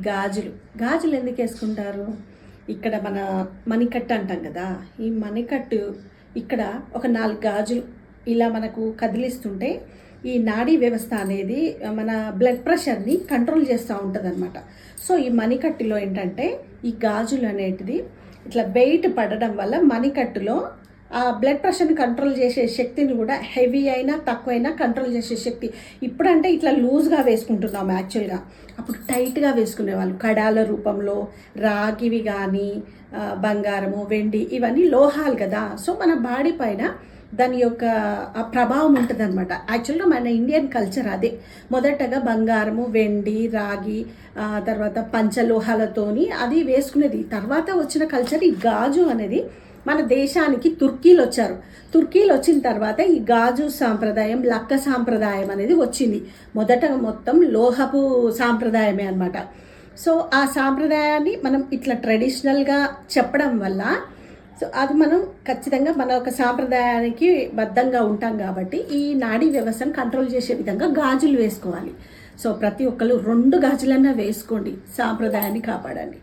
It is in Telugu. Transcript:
గాజులు గాజులు ఎందుకు వేసుకుంటారు? ఇక్కడ మన మణికట్టు అంటాం కదా, ఈ మణికట్టు ఇక్కడ ఒక 4 గాజులు ఇలా మనకు కదిలిస్తుంటే ఈ నాడీ వ్యవస్థ అనేది మన బ్లడ్ ప్రెషర్ని కంట్రోల్ చేస్తూ ఉంటుంది అనమాట. సో ఈ మణికట్టులో ఏంటంటే ఈ గాజులు అనేటిది ఇట్లా వెయిట్ పడడం వల్ల మణికట్టులో ఆ బ్లడ్ ప్రెషర్ని కంట్రోల్ చేసే శక్తిని కూడా హెవీ అయినా తక్కువైనా కంట్రోల్ చేసే శక్తి. ఇప్పుడంటే ఇట్లా లూజ్గా వేసుకుంటున్నాం యాక్చువల్గా, అప్పుడు టైట్గా వేసుకునేవాళ్ళు కడాల రూపంలో. రాగివి కానీ బంగారము వెండి ఇవన్నీ లోహాలు కదా, సో మన బాడీ పైన దాని యొక్క ప్రభావం ఉంటుంది అనమాట. యాక్చువల్గా మన ఇండియన్ కల్చర్ అదే. మొదటగా బంగారము వెండి రాగి తర్వాత పంచలోహాలతోని అది వేసుకునేది. తర్వాత వచ్చిన కల్చర్ ఈ గాజు అనేది మన దేశానికి తుర్కీలు వచ్చారు. తుర్కీలు వచ్చిన తర్వాత ఈ గాజు సాంప్రదాయం లక్క సాంప్రదాయం అనేది వచ్చింది. మొదటగా మొత్తం లోహపు సాంప్రదాయమే అనమాట. సో ఆ సాంప్రదాయాన్ని మనం ఇట్లా ట్రెడిషనల్గా చెప్పడం వల్ల సో అది మనం ఖచ్చితంగా మన ఒక సాంప్రదాయానికి బద్ధంగా ఉంటాం కాబట్టి ఈ నాడీ వ్యవస్థను కంట్రోల్ చేసే విధంగా గాజులు వేసుకోవాలి. సో ప్రతి ఒక్కరు 2 గాజులన్నా వేసుకోండి, సాంప్రదాయాన్ని కాపాడండి.